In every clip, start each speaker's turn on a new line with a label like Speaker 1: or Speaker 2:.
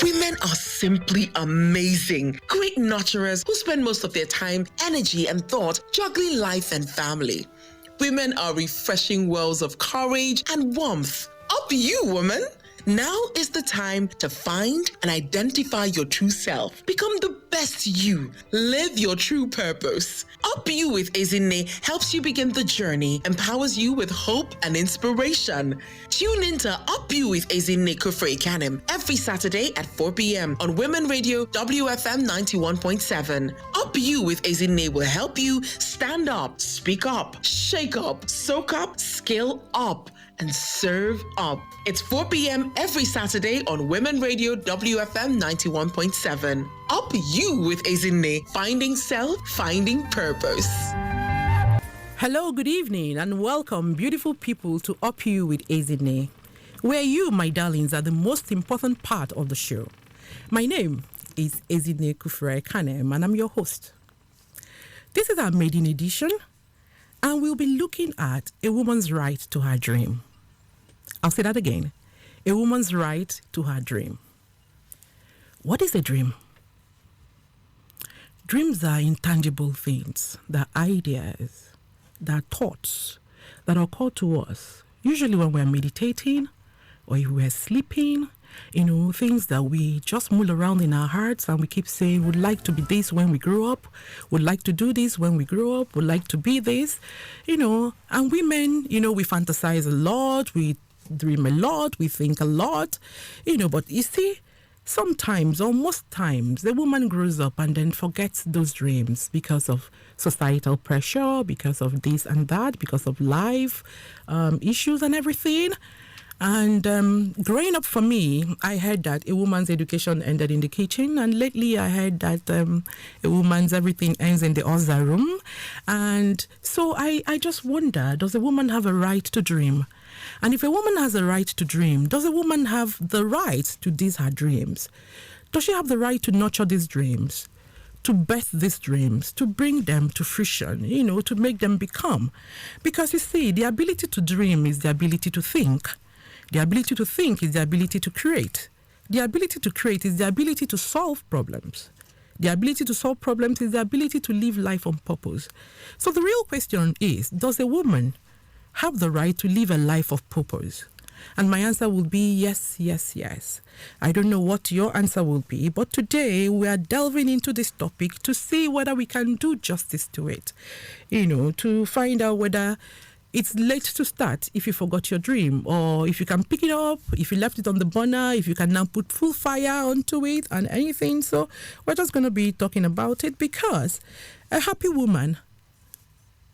Speaker 1: Women are simply amazing. Great nurturers who spend most of their time, energy, and thought juggling life and family. Women are refreshing wells of courage and warmth. Up you, woman! Now is the time to find and identify your true self. Become the best you. Live your true purpose. Up You with Ezinne helps you begin the journey, empowers you with hope and inspiration. Tune in to Up You with Ezinne Kufre-Ikanem every Saturday at 4 p.m. on Women Radio WFM 91.7. Up You with Ezinne will help you stand up, speak up, shake up, soak up, skill up, and serve up. It's 4 p.m. every Saturday on Women Radio WFM 91.7. Up You with Ezinne, finding self, finding purpose.
Speaker 2: Hello, good evening, and welcome, beautiful people, to Up You with Ezinne, where you, my darlings, are the most important part of the show. My name is Ezinne Kufre-Ikanem, and I'm your host. This is our maiden edition, and we'll be looking at a woman's right to her dream. I'll say that again. A woman's right to her dream. What is a dream? Dreams are intangible things. They're ideas. They're thoughts that occur to us, usually when we're meditating or if we're sleeping, things that we just mull around in our hearts and we keep saying, would like to be this when we grow up, would like to do this when we grow up, would like to be this, and women, we fantasize a lot, we dream a lot, we think a lot, but you see, sometimes or most times the woman grows up and then forgets those dreams because of societal pressure, because of this and that, because of life issues and everything. And growing up for me, I heard that a woman's education ended in the kitchen, and lately I heard that a woman's everything ends in the other room. And so I just wonder, does a woman have a right to dream? And if a woman has a right to dream, does a woman have the right to these her dreams? Does she have the right to nurture these dreams, to birth these dreams, to bring them to fruition, to make them become? Because you see, the ability to dream is the ability to think. The ability to think is the ability to create. The ability to create is the ability to solve problems. The ability to solve problems is the ability to live life on purpose. So the real question is, does a woman have the right to live a life of purpose? And my answer will be yes, yes, yes. I don't know what your answer will be, but today we are delving into this topic to see whether we can do justice to it, to find out whether it's late to start if you forgot your dream, or if you can pick it up, if you left it on the burner, if you can now put full fire onto it and anything. So we're just going to be talking about it, because a happy woman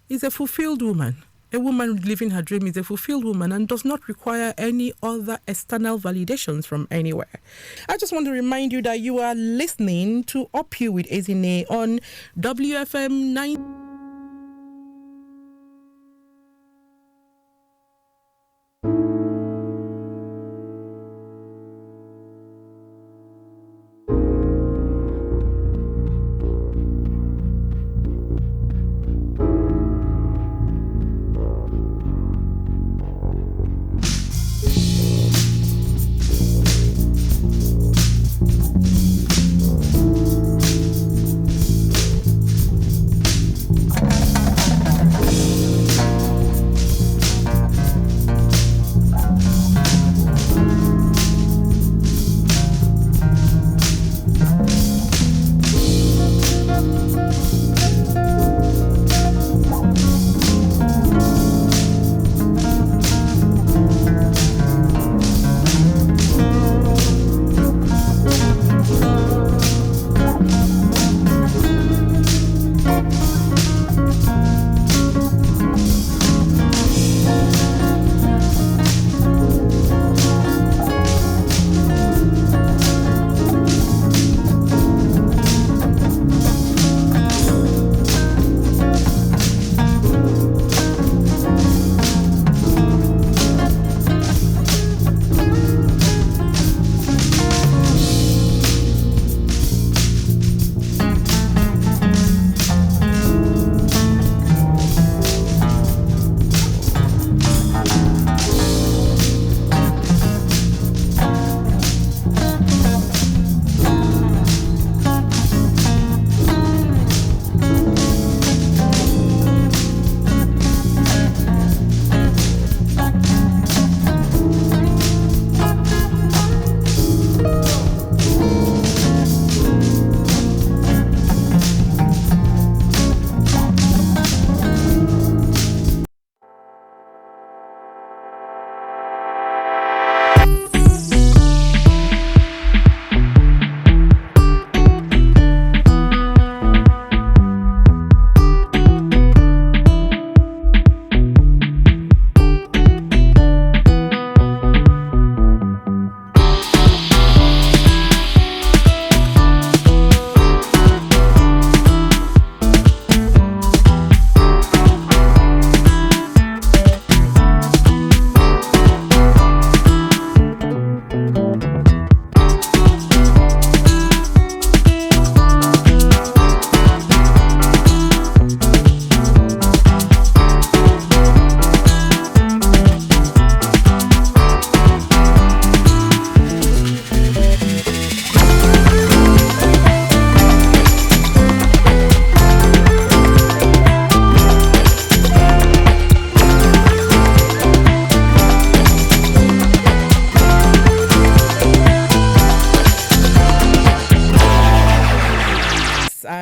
Speaker 2: is a fulfilled woman. A woman living her dream is a fulfilled woman and does not require any other external validations from anywhere. I just want to remind you that you are listening to Up You with Ezinne on WFM 9.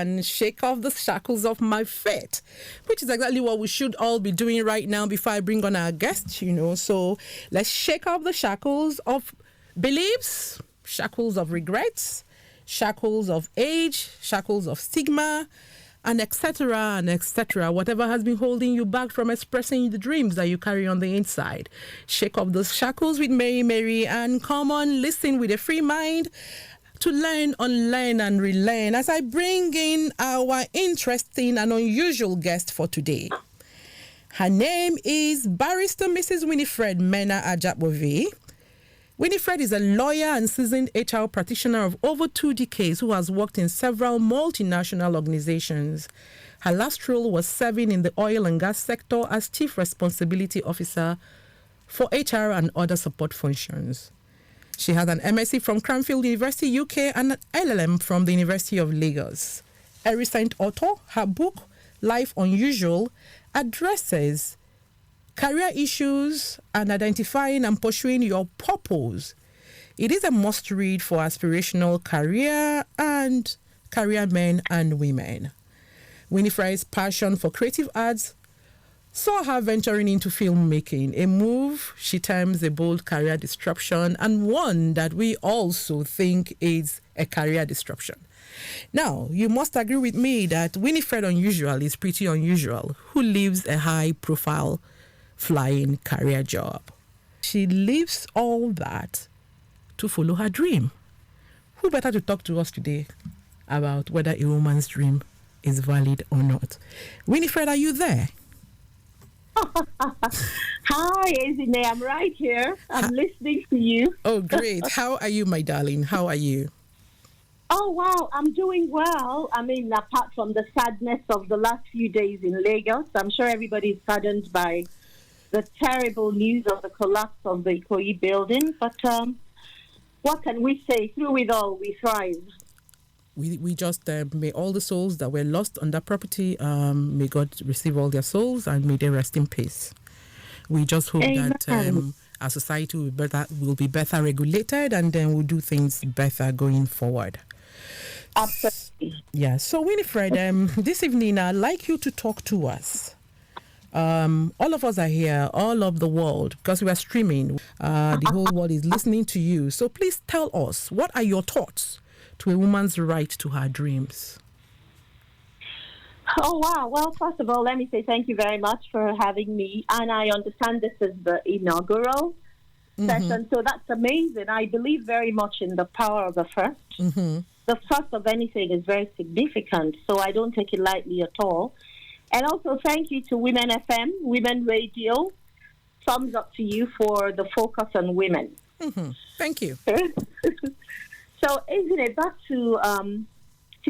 Speaker 2: and shake off the shackles of my faith, which is exactly what we should all be doing right now before I bring on our guest, So let's shake off the shackles of beliefs, shackles of regrets, shackles of age, shackles of stigma, and etc., whatever has been holding you back from expressing the dreams that you carry on the inside. Shake off those shackles with Mary, and come on, listen with a free mind to learn, unlearn, and relearn as I bring in our interesting and unusual guest for today. Her name is Barrister Mrs. Winifred Mena-Ajakpovi. Winifred is a lawyer and seasoned HR practitioner of over 2 decades who has worked in several multinational organizations. Her last role was serving in the oil and gas sector as Chief Responsibility Officer for HR and other support functions. She has an MSc from Cranfield University, UK, and an LLM from the University of Lagos. A recent author, her book, Life Unusual, addresses career issues and identifying and pursuing your purpose. It is a must-read for aspirational career men and women. Winifred's passion for creative arts saw her venturing into filmmaking, a move she terms a bold career disruption and one that we also think is a career disruption. Now, you must agree with me that Winifred Unusual is pretty unusual, who lives a high-profile flying career job. She leaves all that to follow her dream. Who better to talk to us today about whether a woman's dream is valid or not? Winifred, are you there?
Speaker 3: Hi, Ezinne. I'm right here. I'm listening to you.
Speaker 2: Oh, great. How are you, my darling? How are you?
Speaker 3: Oh, wow. I'm doing well. I mean, apart from the sadness of the last few days in Lagos, I'm sure everybody's saddened by the terrible news of the collapse of the Ikoyi building. But what can we say? Through it all, we thrive.
Speaker 2: We just may all the souls that were lost on that property, may God receive all their souls and may they rest in peace. We just hope that our society will be better regulated, and then we'll do things better going forward.
Speaker 3: Absolutely.
Speaker 2: Yeah. So Winifred, this evening I'd like you to talk to us. All of us are here, all of the world, because we are streaming. The whole world is listening to you. So please tell us, what are your thoughts to a woman's right to her dreams?
Speaker 3: Oh, wow. Well, first of all, let me say thank you very much for having me. And I understand this is the inaugural session, so that's amazing. I believe very much in the power of the first. The first of anything is very significant, so I don't take it lightly at all. And also thank you to Women FM, Women Radio. Thumbs up to you for the focus on women.
Speaker 2: Thank you.
Speaker 3: So, isn't it back to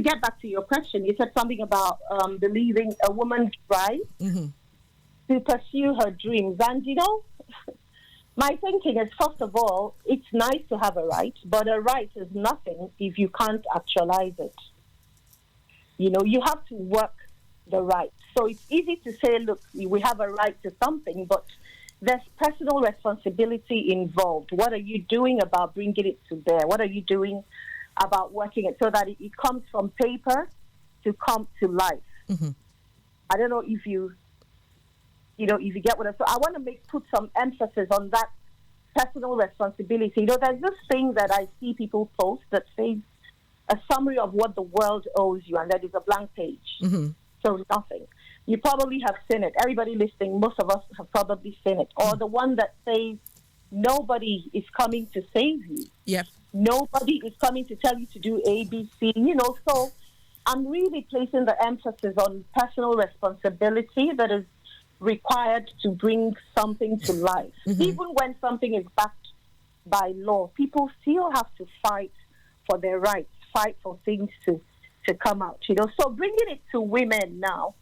Speaker 3: get back to your question, you said something about believing a woman's right to pursue her dreams. And, my thinking is, first of all, it's nice to have a right, but a right is nothing if you can't actualize it. You have to work the right. So it's easy to say, look, we have a right to something, but there's personal responsibility involved. What are you doing about bringing it to bear? What are you doing about working it so that it comes from paper to come to life? I don't know if you get what I. So I want to put some emphasis on that personal responsibility. There's this thing that I see people post that says a summary of what the world owes you, and that is a blank page. So nothing. You probably have seen it. Everybody listening, most of us have probably seen it. Or the one that says nobody is coming to save you.
Speaker 2: Yep.
Speaker 3: Nobody is coming to tell you to do A, B, C. So I'm really placing the emphasis on personal responsibility that is required to bring something to life. Even when something is backed by law, people still have to fight for their rights, fight for things to come out. So bringing it to women now,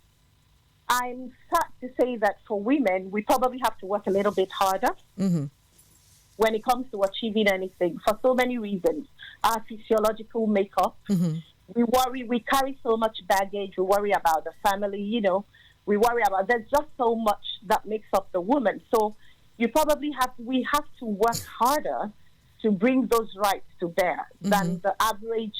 Speaker 3: I'm sad to say that for women, we probably have to work a little bit harder when it comes to achieving anything for so many reasons. Our physiological makeup, we carry so much baggage, we worry about the family, we worry about, there's just so much that makes up the woman. So we have to work harder to bring those rights to bear than the average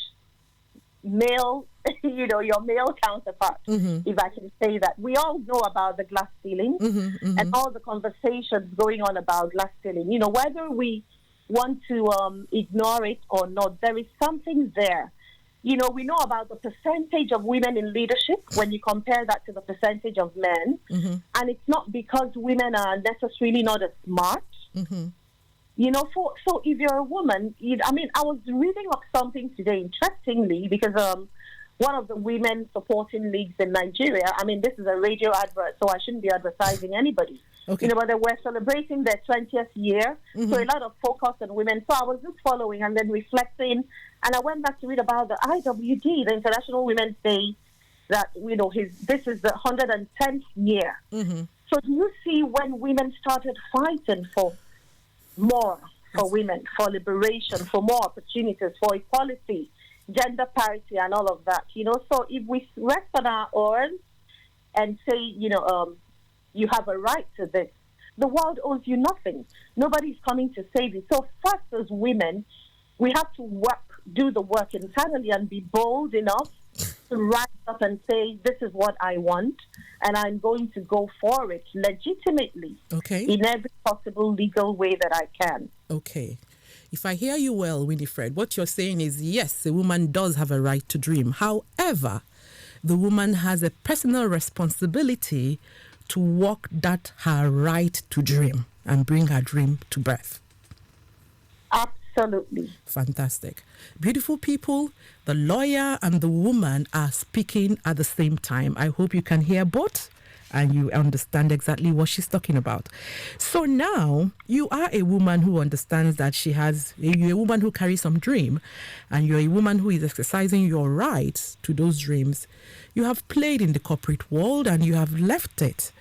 Speaker 3: male, your male counterpart, if I can say that. We all know about the glass ceiling and all the conversations going on about glass ceiling. Whether we want to ignore it or not, there is something there. We know about the percentage of women in leadership when you compare that to the percentage of men. And it's not because women are necessarily not as smart. So if you're a woman, I was reading up something today, interestingly, because one of the women supporting leagues in Nigeria, this is a radio advert, so I shouldn't be advertising anybody. Okay. But they were celebrating their 20th year, so a lot of focus on women. So I was just following and then reflecting, and I went back to read about the IWD, the International Women's Day, that, this is the 110th year. So do you see when women started fighting for more for women, for liberation, for more opportunities, for equality, gender parity, and all of that, So if we rest on our oars and say, you have a right to this, the world owes you nothing. Nobody's coming to save you. So first, as women, we have to do the work internally and be bold enough to rise up and say, this is what I want, and I'm going to go for it legitimately in every possible legal way that I can.
Speaker 2: Okay. If I hear you well, Winifred, what you're saying is, yes, a woman does have a right to dream. However, the woman has a personal responsibility to walk that her right to dream and bring her dream to birth.
Speaker 3: Absolutely.
Speaker 2: Fantastic. Beautiful people, the lawyer and the woman are speaking at the same time. I hope you can hear both and you understand exactly what she's talking about. So now you are a woman who understands that you're a woman who carries some dream, and you're a woman who is exercising your rights to those dreams. You have played in the corporate world and you have left it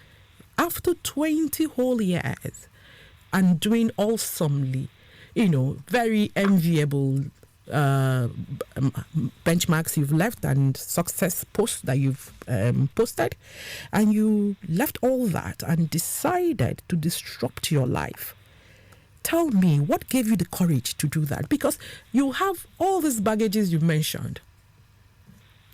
Speaker 2: after 20 whole years and doing awesomely, very enviable benchmarks you've left and success posts that you've posted, and you left all that and decided to disrupt your life. Tell me, what gave you the courage to do that? Because you have all these baggages you mentioned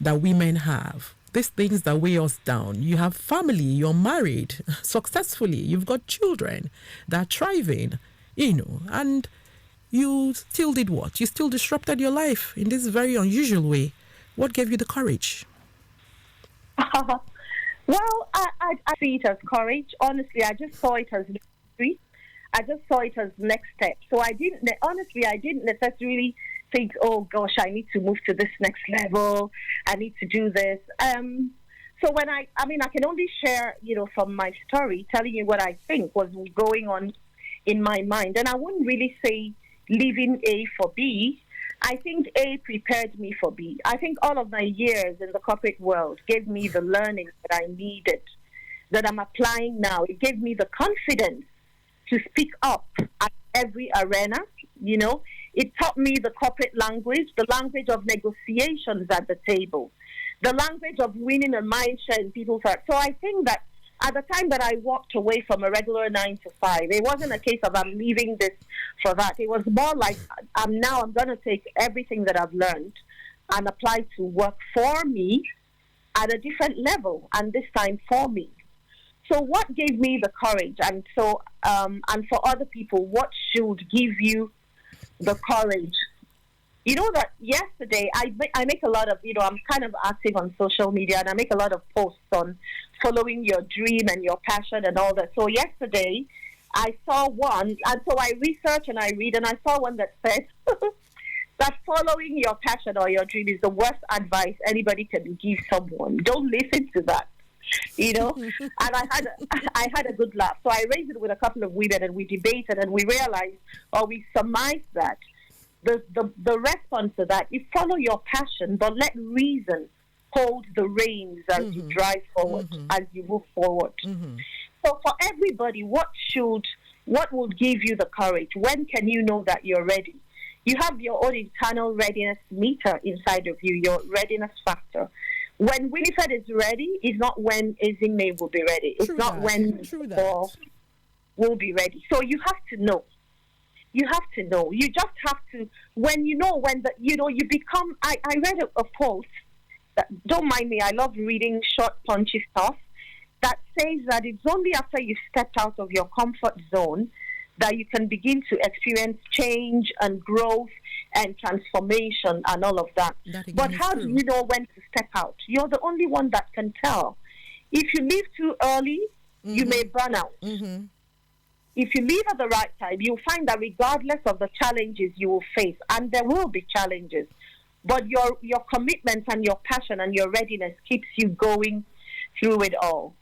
Speaker 2: that women have, these things that weigh us down. You have family, you're married successfully, you've got children that are thriving, and you still did what? You still disrupted your life in this very unusual way. What gave you the courage?
Speaker 3: Well, I see it as courage. Honestly, I just saw it as victory. I just saw it as next step. So I didn't necessarily think, oh gosh, I need to move to this next level. I need to do this. So when I can only share, from my story, telling you what I think was going on in my mind. And I wouldn't really say leaving A for B. I think A prepared me for B. I think all of my years in the corporate world gave me the learning that I needed, that I'm applying now. It gave me the confidence to speak up at every arena. It taught me the corporate language, the language of negotiations at the table, the language of winning a mind share in people's hearts. So I think that at the time that I walked away from a regular 9 to 5, it wasn't a case of I'm leaving this for that. It was more like I'm going to take everything that I've learned and apply to work for me at a different level, and this time for me. So what gave me the courage? And so, and for other people, what should give you the courage? That yesterday I make a lot of, I'm kind of active on social media, and I make a lot of posts on following your dream and your passion and all that. So yesterday I saw one, and so I research and I read, and I saw one that said that following your passion or your dream is the worst advice anybody can give someone. Don't listen to that. And I had a good laugh. So I raised it with a couple of women, and we debated, and we realized, or we surmised that the response to that is follow your passion, but let reason hold the reins as you drive forward, as you move forward. So for everybody, what will give you the courage? When can you know that you're ready? You have your own internal readiness meter inside of you, your readiness factor. When Winifred is ready, is not when Ezinne will be ready. It's not when Barr will be ready. So you have to know. you have to know. You just have to, you become, I read a post, that, don't mind me, I love reading short, punchy stuff, that says that it's only after you step out of your comfort zone that you can begin to experience change and growth and transformation and all of that. But how do you know when to step out? You're the only one that can tell. If you leave too early, you may burn out. If you leave at the right time, you'll find that regardless of the challenges you will face, and there will be challenges, but your commitment and your passion and your readiness keeps you going through it all.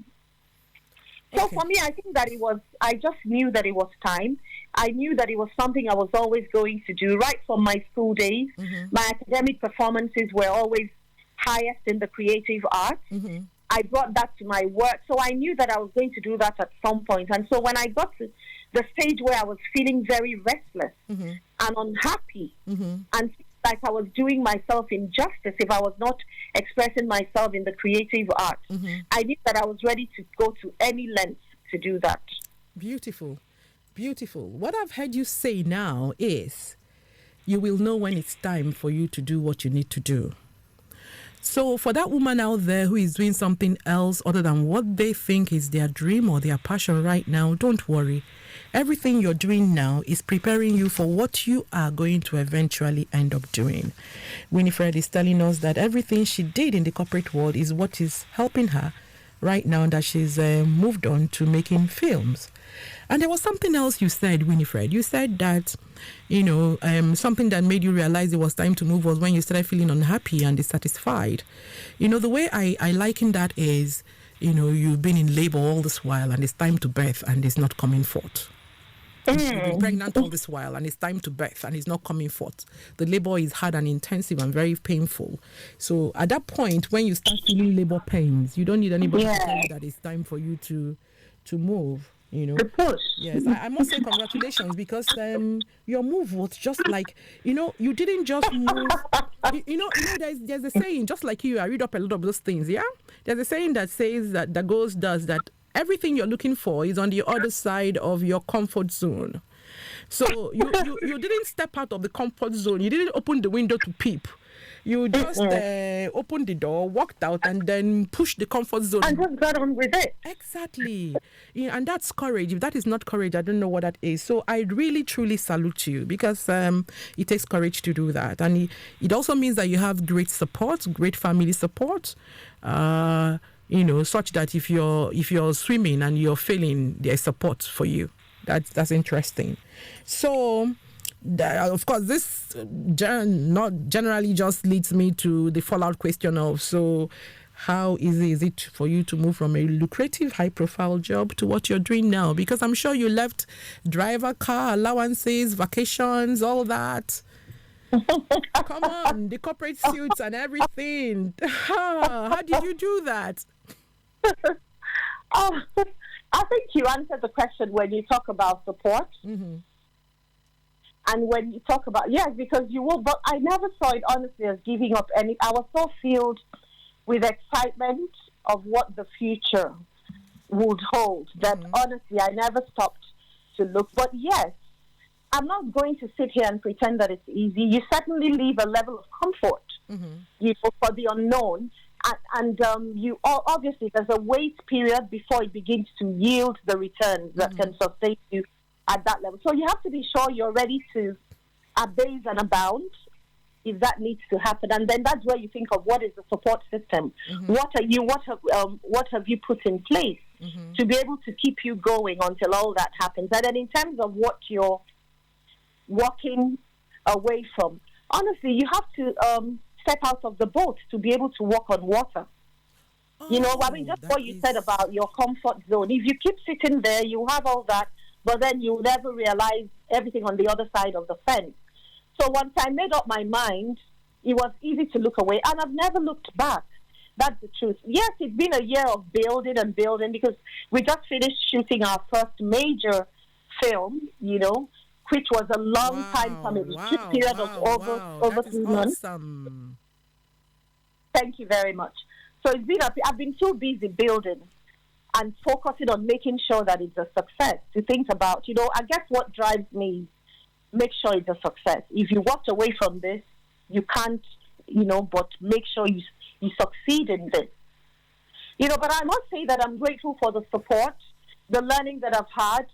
Speaker 3: So for me, I think that I just knew that it was time. I knew that it was something I was always going to do. Right from my school days, my academic performances were always highest in the creative arts. I brought that to my work. So I knew that I was going to do that at some point. And so when I got to the stage where I was feeling very restless and unhappy and like I was doing myself injustice if I was not expressing myself in the creative arts, I knew that I was ready to go to any length to do that.
Speaker 2: Beautiful. Beautiful. What I've heard you say now is you will know when it's time for you to do what you need to do. So for that woman out there who is doing something else other than what they think is their dream or their passion right now, don't worry. Everything you're doing now is preparing you for what you are going to eventually end up doing. Winifred is telling us that everything she did in the corporate world is what is helping her right now, that she's moved on to making films. And there was something else you said, Winifred. You said that, something that made you realize it was time to move was when you started feeling unhappy and dissatisfied. The way I liken that is, you've been in labor all this while and it's time to birth and it's not coming forth. You've been pregnant all this while and it's time to birth and it's not coming forth. The labor is hard and intensive and very painful. So at that point, when you start feeling labor pains, you don't need anybody to tell you that it's time for you to move.
Speaker 3: The push.
Speaker 2: Yes, I must say congratulations, because your move was just like, you didn't just move. There's a saying, just like you, I read up a lot of those things, yeah? There's a saying that says that that everything you're looking for is on the other side of your comfort zone. So you didn't step out of the comfort zone. You didn't open the window to peep. You just opened the door, walked out, and then pushed the comfort zone.
Speaker 3: And just got on with it.
Speaker 2: Exactly. And that's courage. If that is not courage, I don't know what that is. So I really, truly salute you, because it takes courage to do that. And it also means that you have great support, great family support, such that if you're swimming and you're failing, there's support for you. That's interesting. So... of course, this not generally just leads me to the fallout question of, so how easy is it for you to move from a lucrative, high-profile job to what you're doing now? Because I'm sure you left driver, car allowances, vacations, all that. Come on, the corporate suits and everything. How did you do that?
Speaker 3: I think you answered the question when you talk about support. And when you talk about, yes, because you will, but I never saw it honestly as giving up any. I was so filled with excitement of what the future would hold that honestly I never stopped to look. But yes, I'm not going to sit here and pretend that it's easy. You certainly leave a level of comfort, for the unknown. And you obviously there's a wait period before it begins to yield the returns that can sustain you at that level. So you have to be sure you're ready to abase and abound if that needs to happen. And then that's where you think of what is the support system. What have you put in place to be able to keep you going until all that happens? And then in terms of what you're walking away from, honestly, you have to step out of the boat to be able to walk on water. Just what you said about your comfort zone. If you keep sitting there, you have all that, but then you'll never realize everything on the other side of the fence. So once I made up my mind, it was easy to look away, and I've never looked back. That's the truth. Yes, it's been a year of building and building, because we just finished shooting our first major film, which was a long time coming. It took a period of over 3 months.
Speaker 2: Awesome.
Speaker 3: Thank you very much. So I've been too busy building and focusing on making sure that it's a success, to think about, I guess what drives me make sure it's a success. If you walked away from this, you can't, but make sure you succeed in this. But I must say that I'm grateful for the support, the learning that I've had,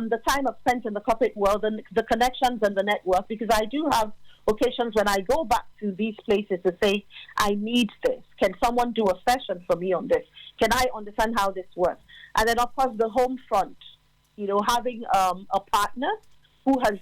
Speaker 3: the time I've spent in the corporate world, and the connections and the network, because I do have occasions when I go back to these places to say, I need this. Can someone do a session for me on this? Can I understand how this works? And then, of course, the home front, having a partner who has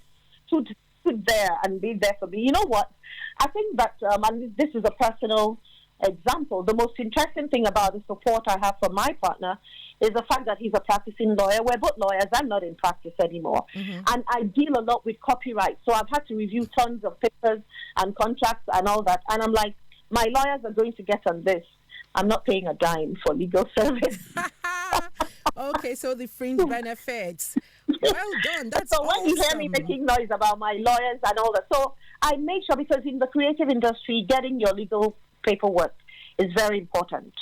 Speaker 3: stood there and been there for me. You know what? I think that, and this is a personal example, the most interesting thing about the support I have from my partner is the fact that he's a practicing lawyer. We're both lawyers. I'm not in practice anymore. Mm-hmm. And I deal a lot with copyright. So I've had to review tons of papers and contracts and all that. And I'm like, my lawyers are going to get on this. I'm not paying a dime for legal service.
Speaker 2: Okay, so the fringe benefits. Well done. That's
Speaker 3: so when
Speaker 2: awesome.
Speaker 3: you hear me making noise about my lawyers and all that, so I make sure, because in the creative industry, getting your legal paperwork is very important.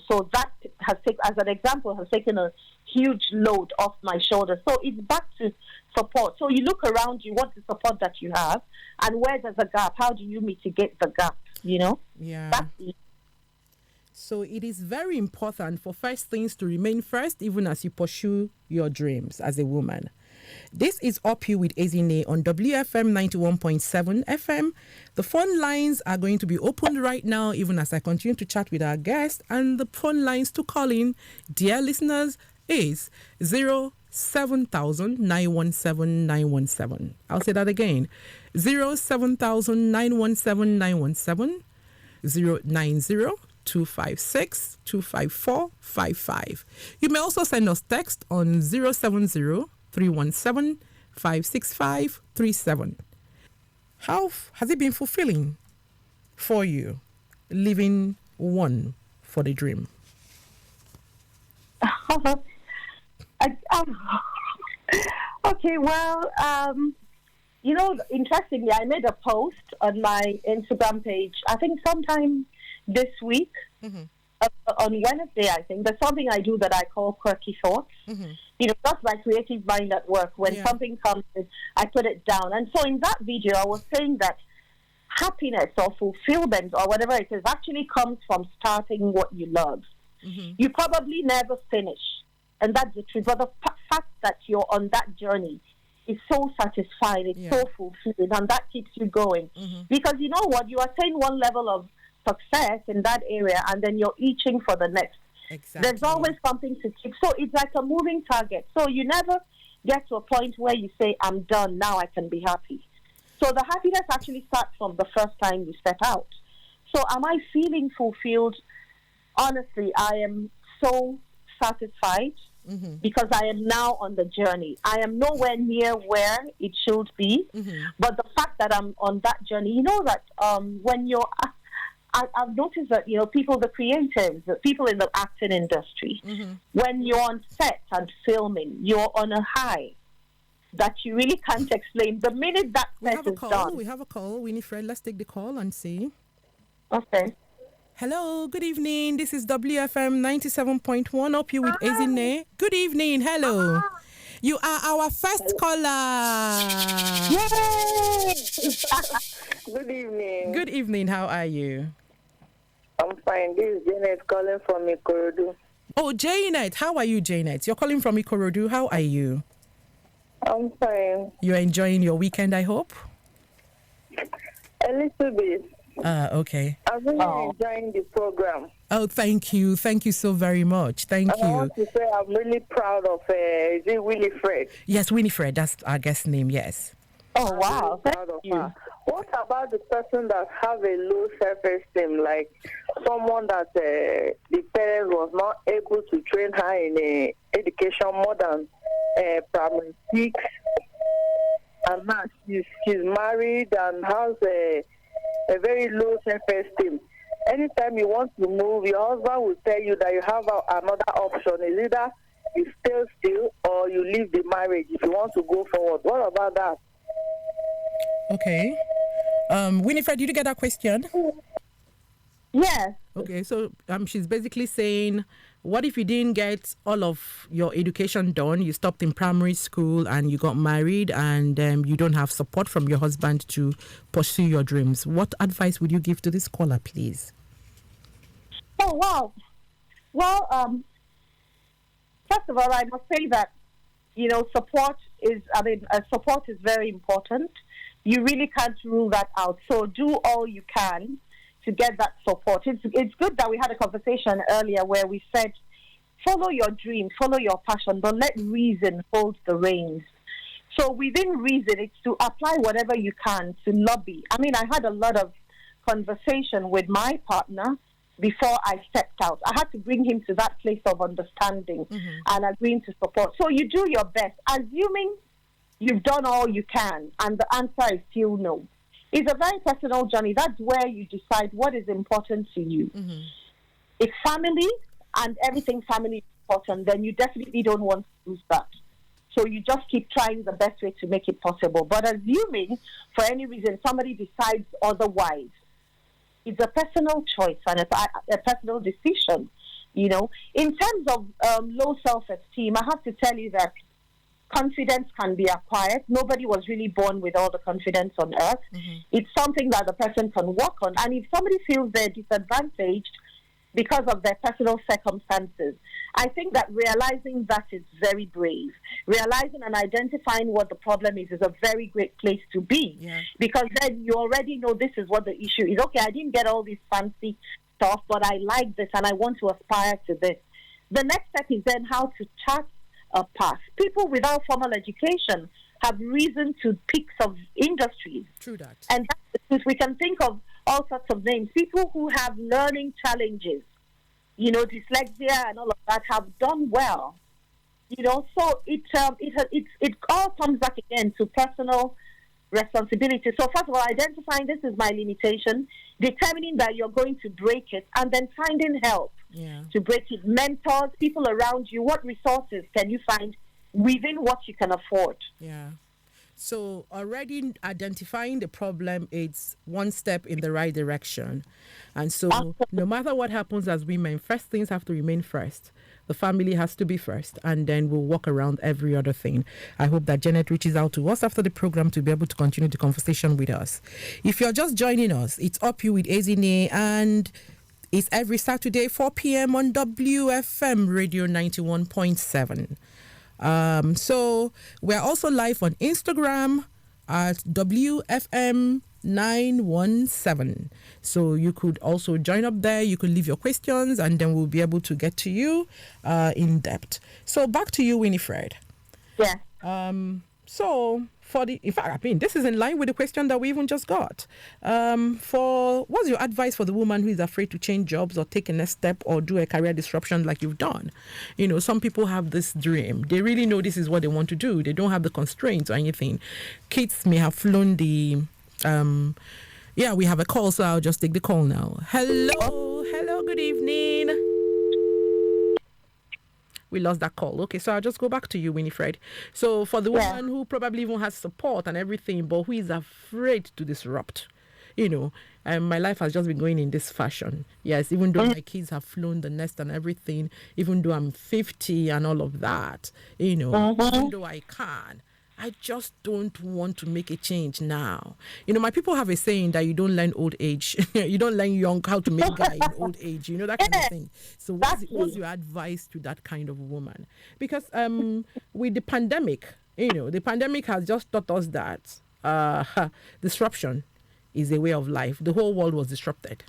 Speaker 3: So that has taken, as an example, has taken a huge load off my shoulders. So it's back to support. So you look around you, what's the support that you have, and where there's a gap, how do you mitigate the gap?
Speaker 2: Yeah. So it is very important for first things to remain first, even as you pursue your dreams as a woman. This is Up You with Ezinne on WFM 91.7 FM. The phone lines are going to be opened right now, even as I continue to chat with our guest. And the phone lines to call in, dear listeners, is 07000 917 917. I'll say that again. 07000 917 917. 090 256 254 55. You may also send us text on 070 317 565 37. How has it been fulfilling for you, living one for the dream?
Speaker 3: Okay, well, interestingly, I made a post on my Instagram page, I think sometime this week, mm-hmm. On Wednesday, I think. There's something I do that I call quirky thoughts. Mm-hmm. That's my creative mind at work. When something comes in, I put it down. And so in that video, I was saying that happiness or fulfillment or whatever it is actually comes from starting what you love. Mm-hmm. You probably never finish. And that's the truth. But the fact that you're on that journey is so satisfying. It's so fulfilling. And that keeps you going. Mm-hmm. Because you know what? You attain one level of success in that area, and then you're itching for the next.
Speaker 2: Exactly.
Speaker 3: There's always something to keep. So it's like a moving target. So you never get to a point where you say, I'm done, now I can be happy. So the happiness actually starts from the first time you step out. So am I feeling fulfilled? Honestly, I am so satisfied because I am now on the journey. I am nowhere near where it should be, but the fact that I'm on that journey, you know that when you're... I've noticed that, people, the creatives, the people in the acting industry, when you're on set and filming, you're on a high that you really can't explain. The minute that set is done.
Speaker 2: We have a call. Winifred, let's take the call and see.
Speaker 3: Okay.
Speaker 2: Hello, good evening. This is WFM 97.1, Up You with Ezinne. Good evening. Hello. You are our first caller.
Speaker 3: Yay!
Speaker 4: Good evening.
Speaker 2: Good evening. How are you?
Speaker 4: I'm fine. This is Janet calling from Ikorodu.
Speaker 2: Oh, Janet. How are you, Janet? You're calling from Ikorodu. How are you?
Speaker 4: I'm fine.
Speaker 2: You're enjoying your weekend, I hope?
Speaker 4: A little bit.
Speaker 2: Okay.
Speaker 4: I'm really enjoying the program.
Speaker 2: Oh, thank you. Thank you so very much. Thank you.
Speaker 4: I want to say I'm really proud of is it Winifred?
Speaker 2: Yes, Winifred. That's our guest name, yes.
Speaker 3: Oh, wow.
Speaker 4: Thank you. What about the person that have a low self-esteem, like someone that the parents was not able to train her in education more than primary 6, and now she's married and has a very low self-esteem. Anytime you want to move, your husband will tell you that you have another option. Is either you stay still or you leave the marriage if you want to go forward. What about that?
Speaker 2: Okay. Winifred, did you get that question?
Speaker 3: Yes.
Speaker 2: Okay, so she's basically saying What if you didn't get all of your education done? You stopped in primary school and you got married, and you don't have support from your husband to pursue your dreams. What advice would you give to this caller, please?
Speaker 3: Oh, wow. Well, first of all, I must say that, support is very important. You really can't rule that out. So do all you can to get that support. It's good that we had a conversation earlier where we said, follow your dream, follow your passion, but let reason hold the reins. So within reason, it's to apply whatever you can to lobby. I mean, I had a lot of conversation with my partner before I stepped out. I had to bring him to that place of understanding and agreeing to support. So you do your best, assuming you've done all you can, and the answer is still no. It's a very personal journey. That's where you decide what is important to you. If family and everything family is important, then you definitely don't want to lose that. So you just keep trying the best way to make it possible. But assuming, for any reason, somebody decides otherwise, it's a personal choice and a personal decision. In terms of low self-esteem, I have to tell you that confidence can be acquired. Nobody was really born with all the confidence on earth. It's something that the person can work on. And if somebody feels they're disadvantaged because of their personal circumstances, I think that realizing that is very brave. Realizing and identifying what the problem is a very great place to be. Yeah. Because then you already know this is what the issue is. Okay, I didn't get all this fancy stuff, but I like this and I want to aspire to this. The next step is then how to chart a path. People without formal education have reason to pick some industries.
Speaker 2: True that.
Speaker 3: And that's the truth. We can think of all sorts of names. People who have learning challenges, dyslexia and all of that, have done well. So it all comes back again to personal responsibility. So first of all, identifying this is my limitation, determining that you're going to break it, and then finding help to break it. Mentors, people around you, what resources can you find within what you can afford?
Speaker 2: Yeah. So already identifying the problem, it's one step in the right direction. And so no matter what happens as women, first things have to remain first. The family has to be first, and then we'll walk around every other thing. I hope that Janet reaches out to us after the program to be able to continue the conversation with us. If you're just joining us, it's Up You with Ezinne, and it's every Saturday, 4 p.m. on WFM Radio 91.7. So we're also live on Instagram at WFM 917. So you could also join up there. You could leave your questions, and then we'll be able to get to you in depth. So back to you, Winifred.
Speaker 3: Yeah.
Speaker 2: So this is in line with the question that we even just got. What's your advice for the woman who is afraid to change jobs or take a next step or do a career disruption like you've done? Some people have this dream. They really know this is what they want to do. They don't have the constraints or anything. Kids may have flown the... we have a call, so I'll just take the call now. Hello, good evening. We lost that call. Okay, so I'll just go back to you, Winifred. So for the woman who probably even has support and everything, but who is afraid to disrupt, my life has just been going in this fashion. Yes, even though my kids have flown the nest and everything, even though I'm 50 and all of that, even though I can, I just don't want to make a change now. My people have a saying that you don't learn old age. You don't learn young how to make guy in old age. That kind of thing. So what's your advice to that kind of woman? Because with the pandemic, the pandemic has just taught us that disruption is a way of life. The whole world was disrupted.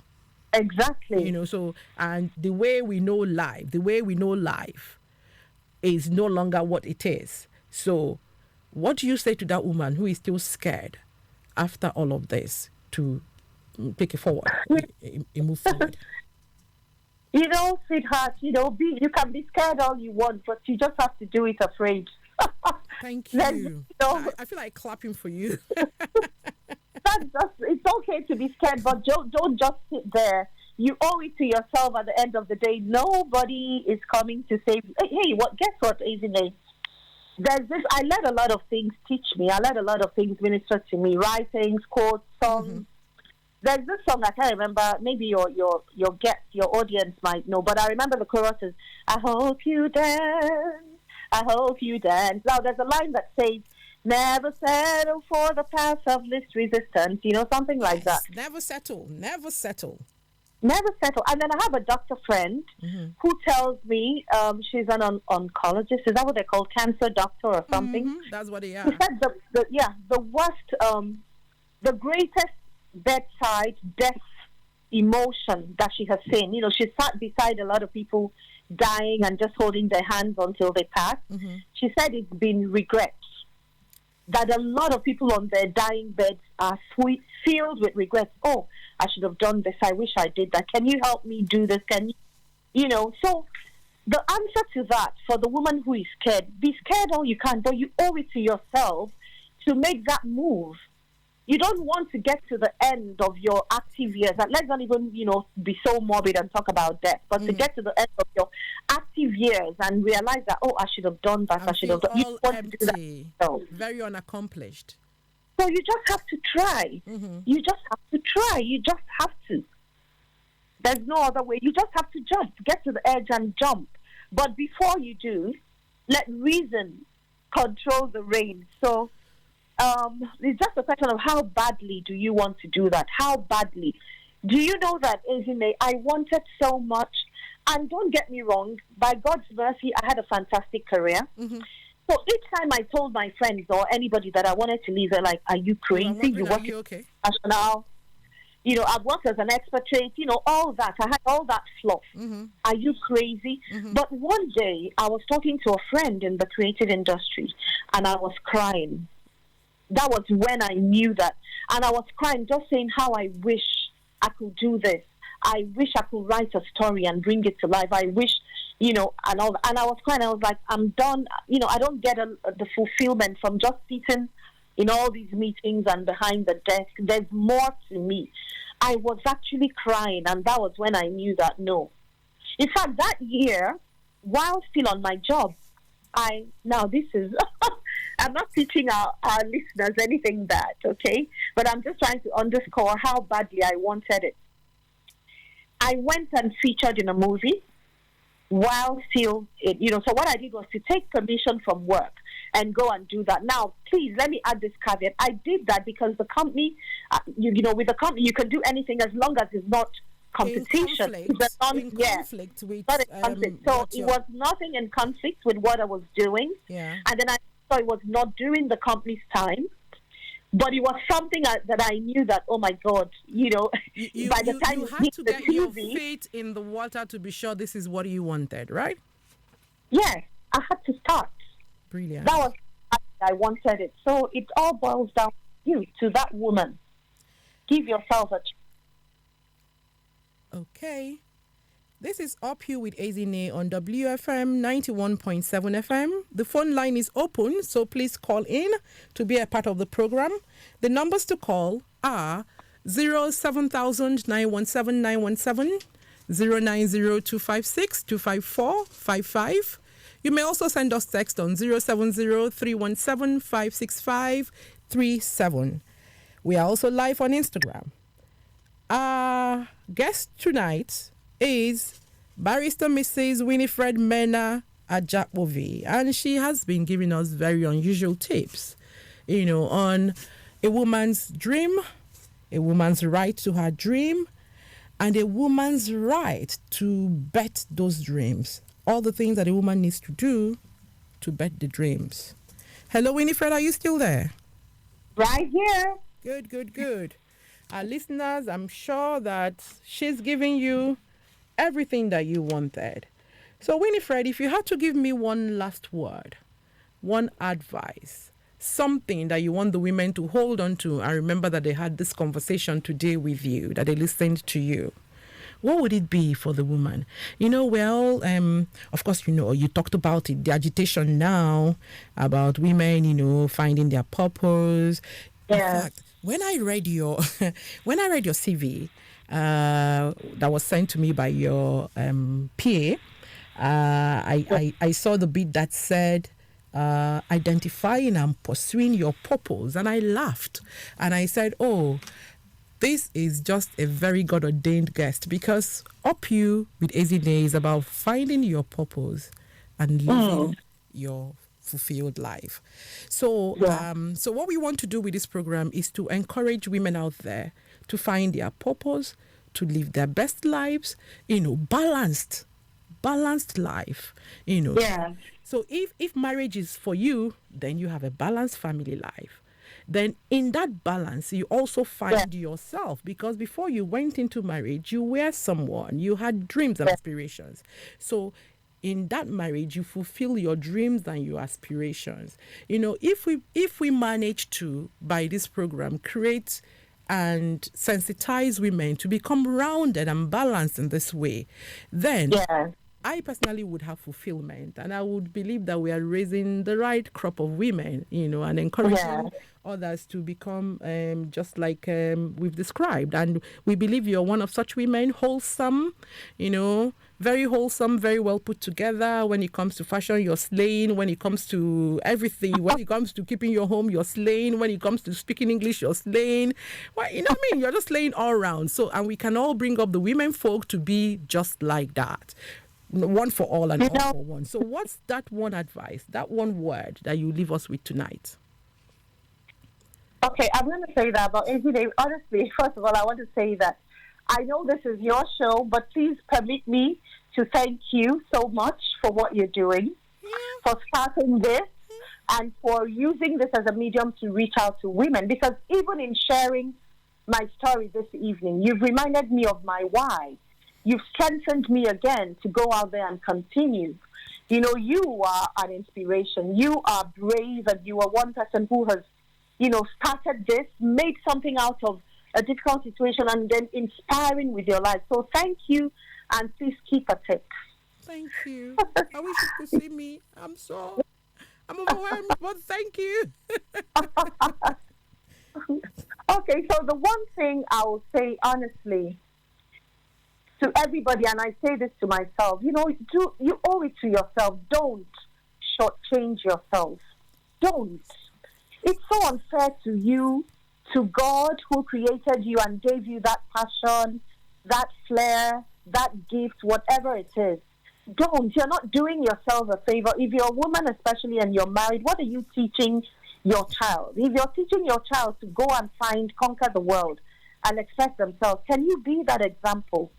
Speaker 3: Exactly.
Speaker 2: And the way we know life is no longer what it is. So what do you say to that woman who is still scared after all of this to take it forward, move forward?
Speaker 3: Sweetheart, you can be scared all you want, but you just have to do it afraid.
Speaker 2: Thank you. I feel like clapping for you.
Speaker 3: It's okay to be scared, but don't just sit there. You owe it to yourself at the end of the day. Nobody is coming to save you. Hey, guess what, Ezinne? There's this. I let a lot of things teach me. I let a lot of things minister to me. Writings, quotes, songs. There's this song I can't remember. Maybe your guest, your audience might know, but I remember the chorus is, "I hope you dance, I hope you dance." Now there's a line that says, "Never settle for the path of least resistance." You know, something like that.
Speaker 2: Never settle. Never settle.
Speaker 3: Never settle. And then I have a doctor friend who tells me she's an oncologist. Is that what they call cancer doctor or something?
Speaker 2: That's what they are.
Speaker 3: She said the worst, the greatest bedside death emotion that she has seen. You know, she sat beside a lot of people dying and just holding their hands until they pass. She said it's been regret. That a lot of people on their dying beds are filled with regrets. Oh, I should have done this. I wish I did that. Can you help me do this? Can you, you know? So the answer to that for the woman who is scared, be scared all you can, but you owe it to yourself to make that move. You don't want to get to the end of your active years, and let's not even, you know, be so morbid and talk about death, but to get to the end of your active years and realize that, oh, I should have done that, I should have done. You want to do that. So,
Speaker 2: very unaccomplished.
Speaker 3: So you just have to try. You just have to try. You just have to. There's no other way. You just have to jump. Get to the edge and jump. But before you do, let reason control the reins. So it's just a question of how badly do you want to do that? How badly? Do you know that, Ezinne, I wanted so much, and don't get me wrong, by God's mercy, I had a fantastic career. So each time I told my friends or anybody that I wanted to leave, they're like, "Are you crazy? You work
Speaker 2: okay?
Speaker 3: National. You know, I've worked as an expatriate, you know, all that. I had all that fluff. Are you crazy?" But one day, I was talking to a friend in the creative industry, and I was crying. That was when I knew that. And I was crying, just saying how I wish I could do this. I wish I could write a story and bring it to life. I wish, you know, and all. And I was crying. I was like, I'm done. You know, I don't get the fulfillment from just sitting in all these meetings and behind the desk. There's more to me. I was actually crying, and that was when I knew that, no. In fact, that year, while still on my job, this is... I'm not teaching our listeners anything bad, okay? But I'm just trying to underscore how badly I wanted it. I went and featured in a movie while still, so what I did was to take permission from work and go and do that. Now, please, let me add this caveat. I did that because the company, with the company, you can do anything as long as it's not competition.
Speaker 2: In conflict with...
Speaker 3: Not in conflict. So it was nothing in conflict with what I was doing.
Speaker 2: Yeah.
Speaker 3: And then I saw it was not during the company's time. But it was something that I knew that, oh my God, by the time
Speaker 2: you had to get your feet in the water to be sure this is what you wanted, right?
Speaker 3: Yes, I had to start.
Speaker 2: Brilliant.
Speaker 3: That was I wanted it. So it all boils down to that woman. Give yourself a chance.
Speaker 2: Okay. This is Up You with Ezinne on WFM 91.7 FM. The phone line is open, so please call in to be a part of the program. The numbers to call are 07000 917 917, 090 256 You may also send us text on 070 317 56537. We are also live on Instagram. Our guest tonight is Barrister Mrs. Winifred Mena-Ajakpovi, and she has been giving us very unusual tips, on a woman's dream, a woman's right to her dream, and a woman's right to bet those dreams. All the things that a woman needs to do to bet the dreams. Hello, Winifred, are you still there?
Speaker 3: Right here.
Speaker 2: Good. Our listeners, I'm sure that she's giving you everything that you wanted. So, Winifred, if you had to give me one last word, one advice, something that you want the women to hold on to, I remember that they had this conversation today with you, that they listened to you, what would it be for the woman? We're all, of course, you talked about it, the agitation now about women, finding their purpose.
Speaker 3: Yeah.
Speaker 2: In fact, when I read your CV that was sent to me by your PA, I saw the bit that said identifying and pursuing your purpose, and I laughed and I said, oh, this is just a very God-ordained guest, because Up You with Ezinne is about finding your purpose and living your fulfilled life. So, so what we want to do with this program is to encourage women out there to find their purpose, to live their best lives, balanced life,
Speaker 3: Yeah.
Speaker 2: So if marriage is for you, then you have a balanced family life. Then in that balance, you also find yourself, because before you went into marriage, you were someone, you had dreams and aspirations. So in that marriage, you fulfill your dreams and your aspirations. If we manage to, by this program, create and sensitize women to become rounded and balanced in this way, then I personally would have fulfillment, and I would believe that we are raising the right crop of women, and encouraging others to become just like we've described. And we believe you're one of such women, wholesome, very wholesome, very well put together. When it comes to fashion, you're slaying. When it comes to everything, when it comes to keeping your home, you're slaying. When it comes to speaking English, you're slaying. Well, you're just slaying all around. So, and we can all bring up the women folk to be just like that. One for all and all for one. So what's that one advice, that one word that you leave us with tonight?
Speaker 3: Okay, I'm going to say that about Ezinne. Honestly, first of all, I want to say that I know this is your show, but please permit me to thank you so much for what you're doing, for starting this, and for using this as a medium to reach out to women. Because even in sharing my story this evening, you've reminded me of my why. You've strengthened me again to go out there and continue. You are an inspiration. You are brave, and you are one person who has, started this, made something out of a difficult situation, and then inspiring with your life. So thank you, and please keep at it.
Speaker 2: Thank you. I wish you could see me. I'm overwhelmed, but thank you.
Speaker 3: Okay, so the one thing I will say honestly to everybody, and I say this to myself, you owe it to yourself. Don't shortchange yourself. Don't. It's so unfair to you, to God who created you and gave you that passion, that flair, that gift, whatever it is. Don't. You're not doing yourself a favor. If you're a woman especially and you're married, what are you teaching your child? If you're teaching your child to go and conquer the world and express themselves, can you be that example?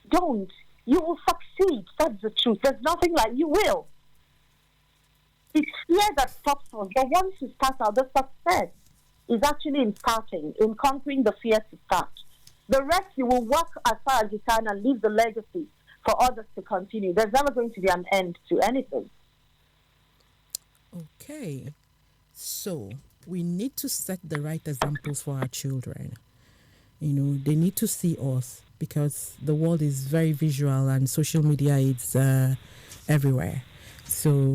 Speaker 3: Don't. You will succeed. That's the truth. There's nothing like you will. It's fear that stops us. But once you start out, the success is actually in starting, in conquering the fear to start. The rest, you will work as far as you can and leave the legacy for others to continue. There's never going to be an end to anything.
Speaker 2: Okay. So we need to set the right examples for our children. They need to see us, because the world is very visual and social media is everywhere. So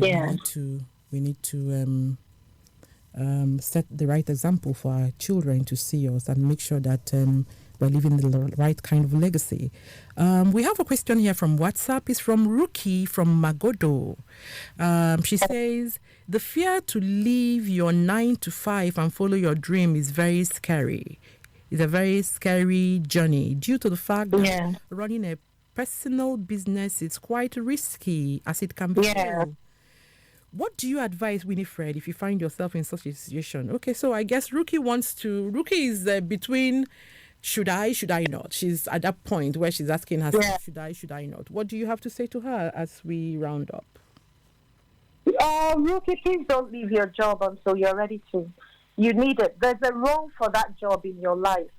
Speaker 2: we need to set the right example for our children to see us and make sure that we're living the right kind of legacy. We have a question here from WhatsApp. It's from Ruki from Magodo. She says, the fear to leave your 9 to 5 and follow your dream is very scary. It's a very scary journey due to the fact that running a personal business is quite risky, as it can be. What do you advise, Winifred, if you find yourself in such a situation? Okay, so I guess Ruki is between should I not? She's at that point where she's asking herself, should I not? What do you have to say to her as we round up?
Speaker 3: Ruki, please don't leave your job until you're ready to. You need it. There's a role for that job in your life.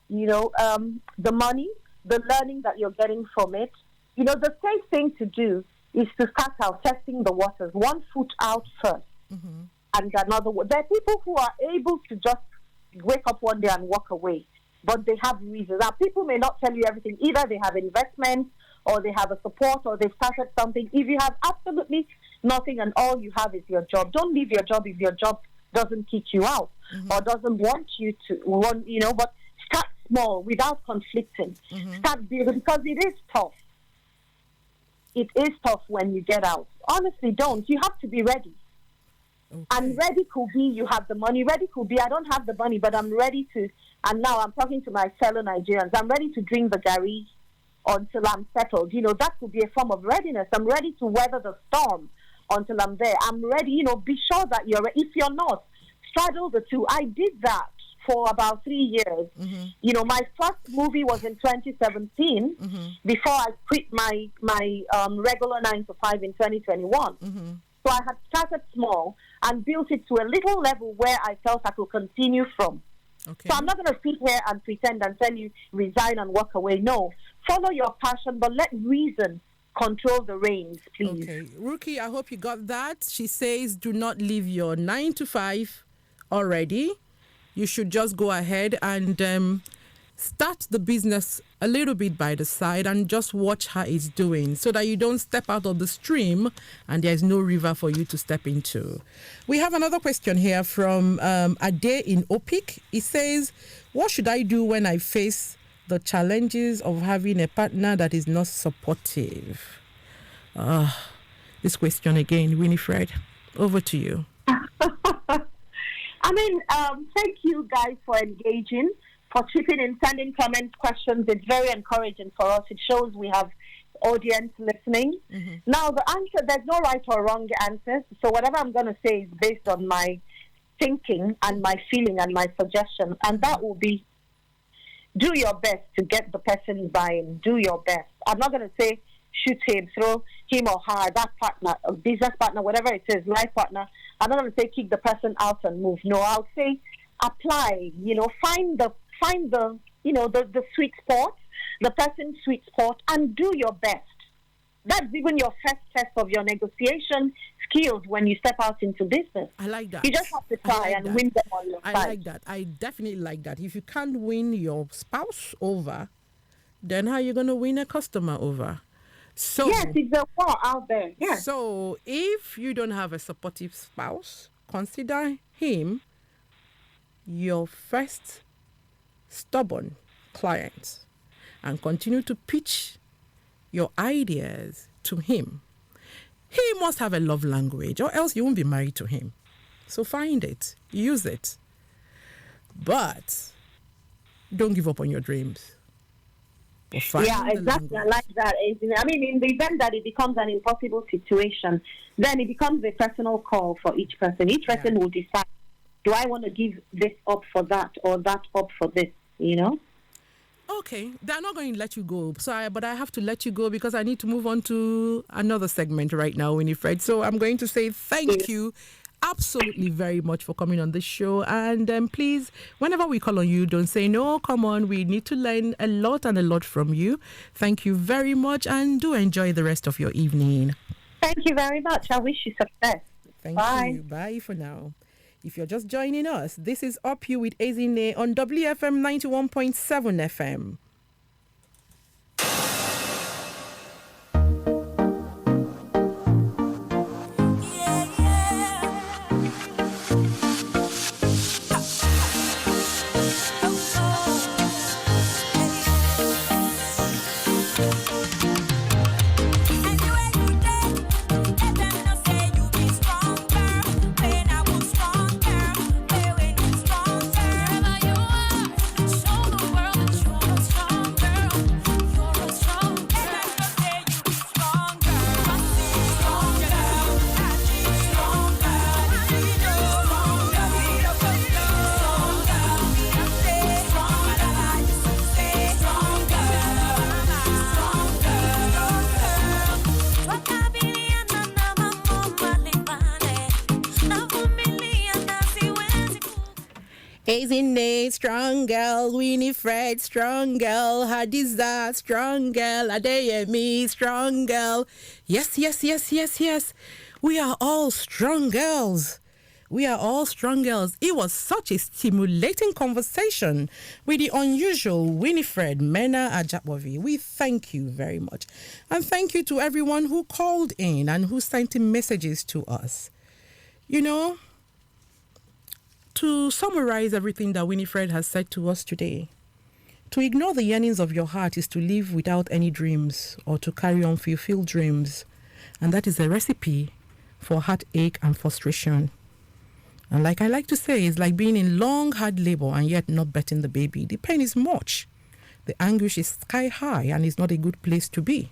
Speaker 3: The money, the learning that you're getting from it. The safe thing to do is to start out testing the waters, one foot out first, and another one. There are people who are able to just wake up one day and walk away, but they have reasons. Now, people may not tell you everything. Either they have investment, or they have a support, or they started something. If you have absolutely nothing and all you have is your job, don't leave your job if your job doesn't kick you out or doesn't want you to, but start small without conflicting. Start building, because it is tough. It is tough when you get out. Honestly, don't. You have to be ready. Okay. And ready could be you have the money. Ready could be I don't have the money, but I'm ready to And now I'm talking to my fellow Nigerians. I'm ready to drink the garri until I'm settled. That could be a form of readiness. I'm ready to weather the storm until I'm there. I'm ready, be sure that you're ready. If you're not, straddle the two. I did that for about 3 years. Mm-hmm. My first movie was in 2017 before I quit my regular 9 to 5 in 2021. Mm-hmm. So I had started small and built it to a little level where I felt I could continue from. Okay. So I'm not going to sit here and pretend and tell you resign and walk away. No, follow your passion, but let reason control the reins, please.
Speaker 2: Okay, Ruki, I hope you got that. She says, do not leave your 9 to 5 already. You should just go ahead and start the business a little bit by the side and just watch how it's doing so that you don't step out of the stream and there's no river for you to step into. We have another question here from Ade in Opik. It says, what should I do when I face the challenges of having a partner that is not supportive? This question again, Winifred, over to you.
Speaker 3: Thank you guys for engaging, for chipping in, sending comments, questions. It's very encouraging for us. It shows we have audience listening. Mm-hmm. Now, the answer, there's no right or wrong answers. So whatever I'm going to say is based on my thinking and my feeling and my suggestion. And that will be, do your best to get the person buying. Do your best. I'm not going to say shoot him, throw him or her, that partner, business partner, whatever it is, life partner. I'm not going to say kick the person out and move. No, I'll say apply. Find the the sweet spot, the person's sweet spot, and do your best. That's even your first test of your negotiation skills when you step out into business.
Speaker 2: I like that.
Speaker 3: You just have to try and win them on your side.
Speaker 2: I like that. I definitely like that. If you can't win your spouse over, then how are you going to win a customer over? So
Speaker 3: yes, it's a war out there. Yes.
Speaker 2: So if you don't have a supportive spouse, consider him your first stubborn client and continue to pitch your ideas to him. He must have a love language or else you won't be married to him. So find it, use it. But don't give up on your dreams.
Speaker 3: Yeah, exactly. I like that. In the event that it becomes an impossible situation, then it becomes a personal call for each person. Each person will decide, do I want to give this up for that or that up for this,
Speaker 2: Okay, they're not going to let you go. But I have to let you go because I need to move on to another segment right now, Winifred. So I'm going to say thank you absolutely very much for coming on this show. And please, whenever we call on you, don't say no, come on. We need to learn a lot from you. Thank you very much and do enjoy the rest of your evening.
Speaker 3: Thank you very much. I wish you success.
Speaker 2: Thank you. Bye for now. If you're just joining us, this is Up You with Ezinne on WFM 91.7 FM. Ezinne, strong girl. Winifred, strong girl. Hadiza, strong girl. Adeyemi, strong girl. Yes. We are all strong girls. It was such a stimulating conversation with the unusual Winifred Mena-Ajakpovi. We thank you very much. And thank you to everyone who called in and who sent in messages to us. To summarize everything that Winifred has said to us today, to ignore the yearnings of your heart is to live without any dreams or to carry on fulfilled dreams. And that is a recipe for heartache and frustration. And like I like to say, it's like being in long, hard labor and yet not betting the baby. The pain is much. The anguish is sky high and it's not a good place to be.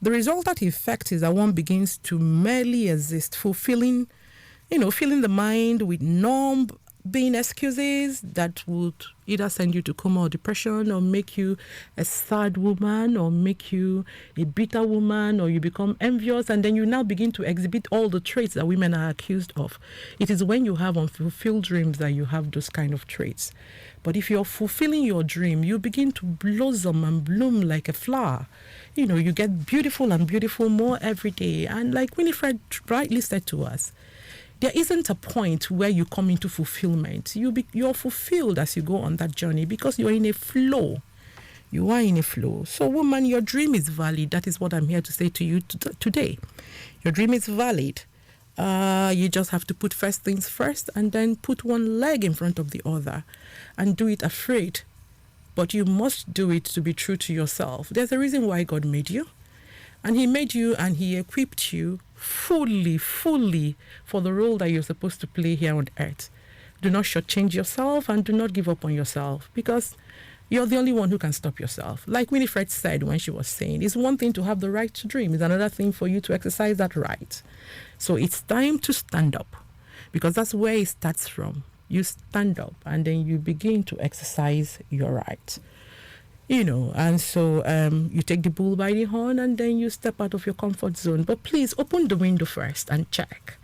Speaker 2: The resultant effect is that one begins to merely exist, filling the mind with numb being excuses that would either send you to coma or depression, or make you a sad woman, or make you a bitter woman, or you become envious, and then you now begin to exhibit all the traits that women are accused of. It is when you have unfulfilled dreams that you have those kind of traits. But if you're fulfilling your dream, you begin to blossom and bloom like a flower. You get beautiful and beautiful more every day. And like Winifred rightly said to us, there isn't a point where you come into fulfillment. You're fulfilled as you go on that journey because you're in a flow. You are in a flow. So, woman, your dream is valid. That is what I'm here to say to you today. Your dream is valid. You just have to put first things first and then put one leg in front of the other and do it afraid. But you must do it to be true to yourself. There's a reason why God made you. And he made you and he equipped you fully for the role that you're supposed to play here on earth. Do not shortchange yourself and do not give up on yourself, because you're the only one who can stop yourself. Like Winifred said when she was saying, it's one thing to have the right to dream. It's another thing for you to exercise that right. So it's time to stand up, because that's where it starts from. You stand up and then you begin to exercise your right. And so you take the bull by the horn and then you step out of your comfort zone. But please open the window first and check.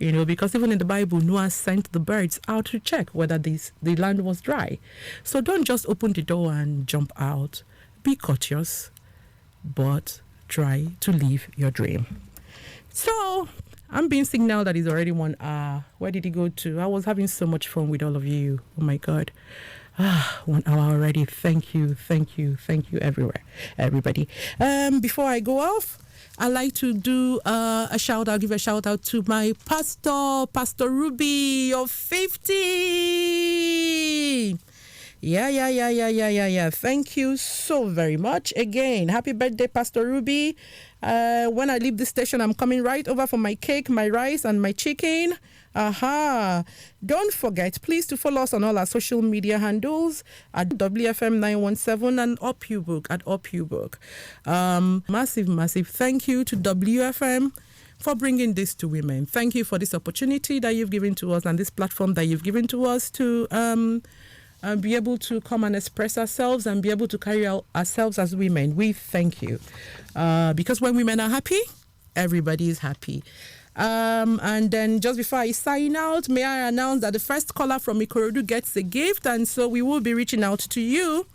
Speaker 2: Because even in the Bible, Noah sent the birds out to check whether the land was dry. So don't just open the door and jump out. Be courteous, but try to live your dream. So I'm being signaled that it's already 1 hour. Where did it go to? I was having so much fun with all of you. Oh my God. 1 hour already. Thank you everybody. Before I go off, I'd like to do a shout out, give a shout out to my Pastor Ruby of 50. Yeah. Thank you so very much. Again, happy birthday, Pastor Ruby. When I leave the station, I'm coming right over for my cake, my rice, and my chicken. Don't forget, please, to follow us on all our social media handles at WFM917 and UpyouBook at UpyouBook. Massive thank you to WFM for bringing this to women. Thank you for this opportunity that you've given to us and this platform that you've given to us to be able to come and express ourselves and be able to carry out ourselves as women. We thank you. Because when women are happy, everybody is happy. And then just before I sign out, may I announce that the first caller from Ikorodu gets a gift, and so we will be reaching out to you.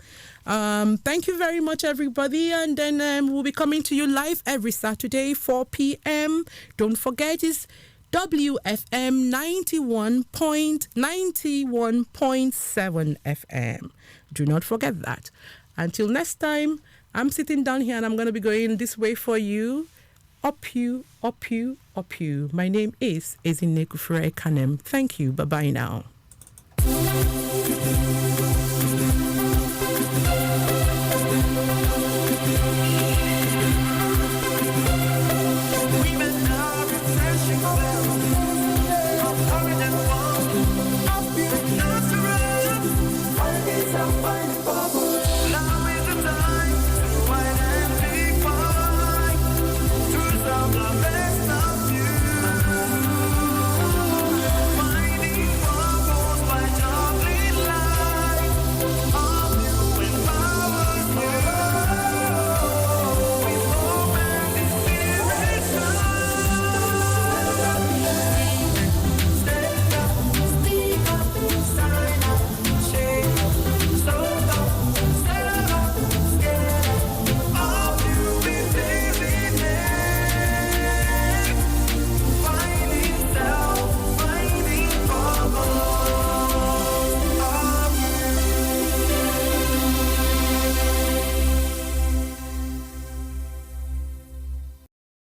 Speaker 2: Thank you very much, everybody, and then we'll be coming to you live every Saturday, 4 p.m. Don't forget, it's WFM 91.7 FM. Do not forget that. Until next time, I'm sitting down here and I'm going to be going this way for you. Up you. My name is Ezinne Kanem. Thank you. Bye-bye now.